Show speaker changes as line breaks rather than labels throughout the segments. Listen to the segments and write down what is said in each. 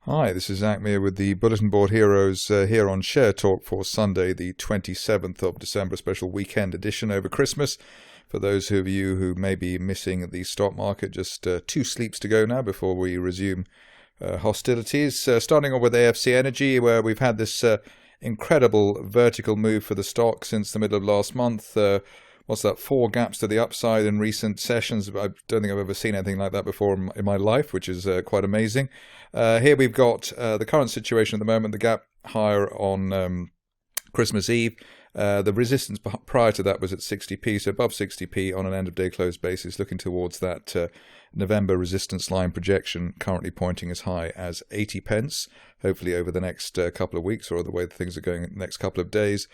Hi, this is Zak Mir with the Bulletin Board Heroes here on Share Talk for Sunday, the 27th of December, a special weekend edition over Christmas. For those of you who may be missing the stock market, just 2 sleeps to go now before we resume hostilities. Starting off with AFC Energy, where we've had this incredible vertical move for the stock since the middle of last month. 4 gaps to the upside in recent sessions. I don't think I've ever seen anything like that before in my life, which is quite amazing. Here we've got the current situation at the moment, the gap higher on Christmas Eve. The resistance prior to that was at 60p, so above 60p on an end-of-day close basis, looking towards that November resistance line projection, currently pointing as high as 80 pence, hopefully over the next couple of weeks, or the way things are going in the next couple of days.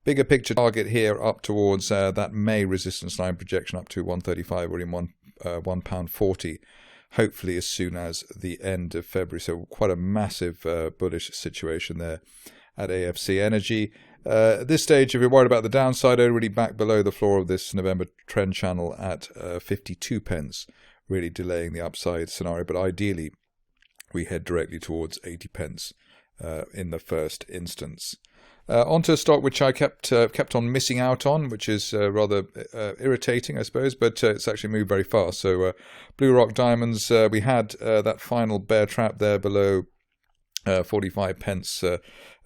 Bigger picture target here up towards that May resistance line projection up to 135 or in £1.40, hopefully as soon as the end of February. So quite a massive bullish situation there at AFC Energy. At this stage, if you're worried about the downside, already back below the floor of this November trend channel at 52 pence, really delaying the upside scenario. But ideally, we head directly towards 80 pence in the first instance. Onto a stock which I kept on missing out on, which is rather irritating, I suppose, but it's actually moved very fast. So Bluerock Diamonds, we had that final bear trap there below 45 pence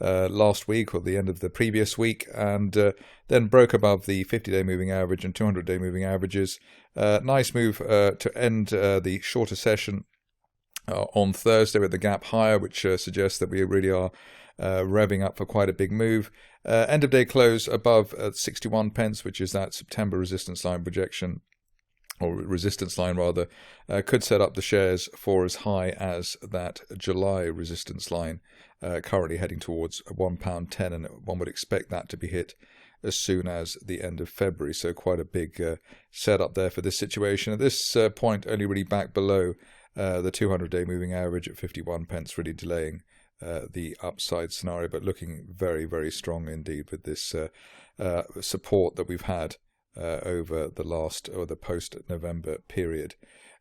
last week, or the end of the previous week, and then broke above the 50-day moving average and 200-day moving averages. Nice move to end the shorter session on Thursday with the gap higher, which suggests that we really are revving up for quite a big move. End of day close above 61 pence, which is that September resistance line projection, or resistance line rather, could set up the shares for as high as that July resistance line, currently heading towards £1.10, and one would expect that to be hit as soon as the end of February. So quite a big setup there for this situation. At this point, only really back below the 200-day moving average at 51 pence, really delaying the upside scenario, but looking very, very strong indeed with this support that we've had over the last, or the post-November period.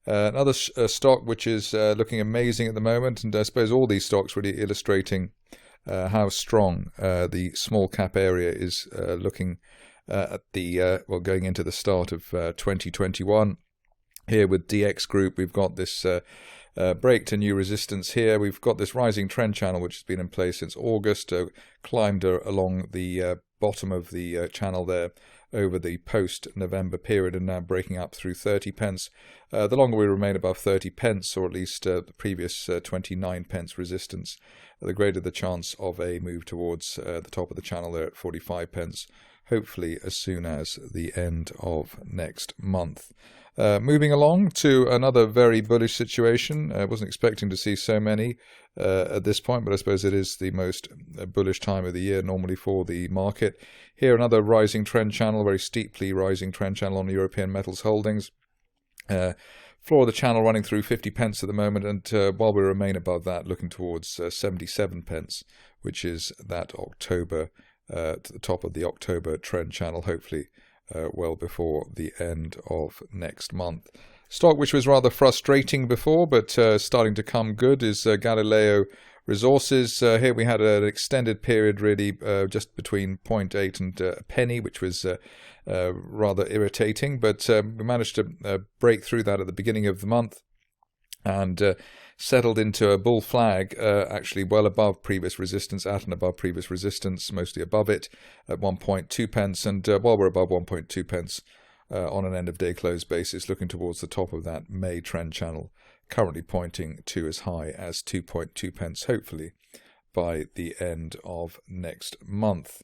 Another stock which is looking amazing at the moment, and I suppose all these stocks really illustrating how strong the small cap area is looking at the going into the start of 2021. Here with DX Group, we've got this break to new resistance here. We've got this rising trend channel which has been in place since August, climbed along the bottom of the channel there over the post-November period, and now breaking up through 30 pence. The longer we remain above 30 pence, or at least the previous 29 pence resistance, the greater the chance of a move towards the top of the channel there at 45 pence, hopefully as soon as the end of next month. Moving along to another very bullish situation. I wasn't expecting to see so many at this point, but I suppose it is the most bullish time of the year normally for the market. Here another rising trend channel, very steeply rising trend channel on the European metals holdings. Floor of the channel running through 50 pence at the moment, and while we remain above that, looking towards 77 pence, which is that October, to the top of the October trend channel, hopefully well before the end of next month. Stock which was rather frustrating before, but starting to come good, is Galileo Resources. Here we had an extended period really just between 0.8 and a penny, which was rather irritating, but we managed to break through that at the beginning of the month, and settled into a bull flag, actually well above previous resistance, at and above previous resistance, mostly above it, at 1.2 pence. And while we're above 1.2 pence on an end-of-day close basis, looking towards the top of that May trend channel, currently pointing to as high as 2.2 pence, hopefully by the end of next month.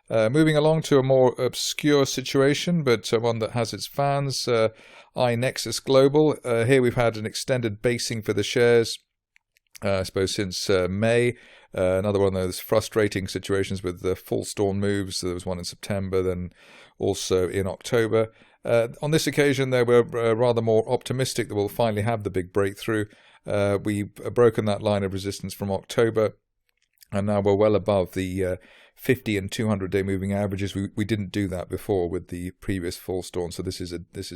Moving along to a more obscure situation, but one that has its fans, I-Nexus Global. Here we've had an extended basing for the shares, I suppose since May. Another one of those frustrating situations with the full storm moves. There was one in September, then also in October. On this occasion, they were rather more optimistic that we'll finally have the big breakthrough. We've broken that line of resistance from October, And now we're well above the 50 and 200-day moving averages. We didn't do that before with the previous false dawn, so this is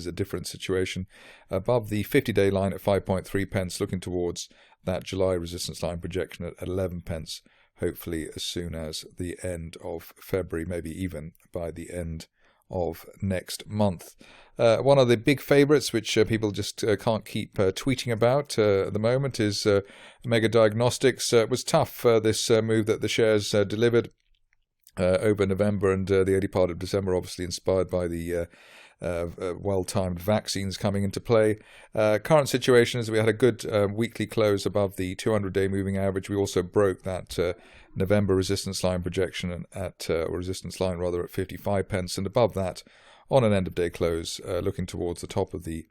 a different situation. Above the 50-day line at 5.3 pence, looking towards that July resistance line projection at 11 pence, hopefully as soon as the end of February, maybe even by the end of next month. One of the big favourites, which people just can't keep tweeting about at the moment, is Mega Diagnostics. It was tough, this move that the shares delivered over November and the early part of December, obviously inspired by the well-timed vaccines coming into play. Current situation is we had a good weekly close above the 200-day moving average. We also broke that November resistance line projection at resistance line rather at 55 pence, and above that on an end-of-day close, looking towards the top of the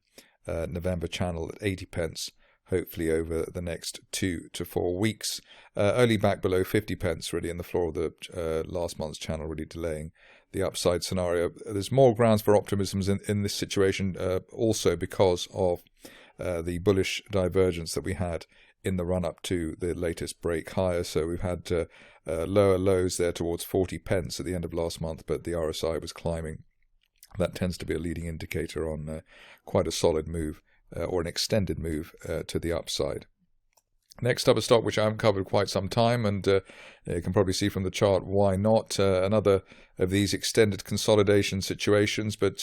November channel at 80 pence. Hopefully over the next 2 to 4 weeks. Only back below 50 pence, really, in the floor of the last month's channel, really delaying the upside scenario. There's more grounds for optimism in this situation, also because of the bullish divergence that we had in the run-up to the latest break higher. So we've had lower lows there towards 40 pence at the end of last month, but the RSI was climbing. That tends to be a leading indicator on quite a solid move. Or an extended move to the upside. Next up, a stock which I haven't covered quite some time, and you can probably see from the chart why not. Another of these extended consolidation situations, but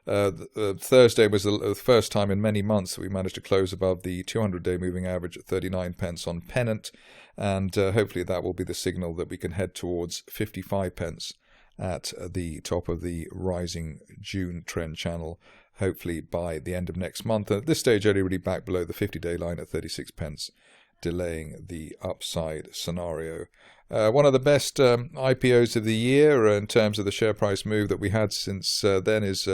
Thursday was the first time in many months that we managed to close above the 200-day moving average at 39 pence on Pennant, and hopefully that will be the signal that we can head towards 55 pence at the top of the rising June trend channel, hopefully by the end of next month. At this stage, only really back below the 50-day line at 36 pence, delaying the upside scenario. One of the best IPOs of the year in terms of the share price move that we had since then is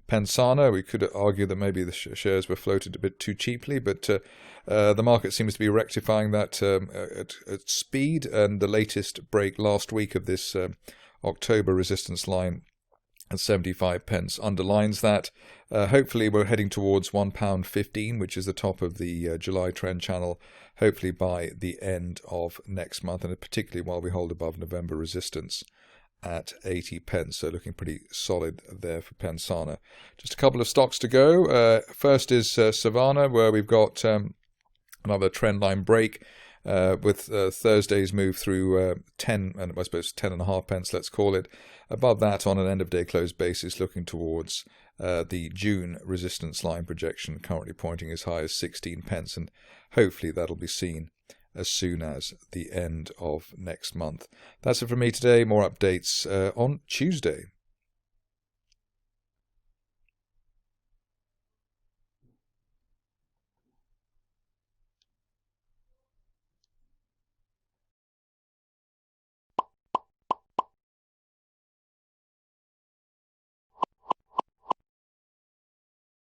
Pensana. We could argue that maybe the shares were floated a bit too cheaply, but the market seems to be rectifying that at speed, and the latest break last week of this October resistance line at 75 pence underlines that. Hopefully we're heading towards £1.15, which is the top of the July trend channel, hopefully by the end of next month, and particularly while we hold above November resistance at 80 pence. So looking pretty solid there for Pensana. Just a couple of stocks to go. First is Savannah, where we've got another trend line break. With Thursday's move through 10, and I suppose 10.5 pence, let's call it. Above that on an end-of-day close basis, looking towards the June resistance line projection, currently pointing as high as 16 pence, and hopefully that'll be seen as soon as the end of next month. That's it from me today. More updates on Tuesday.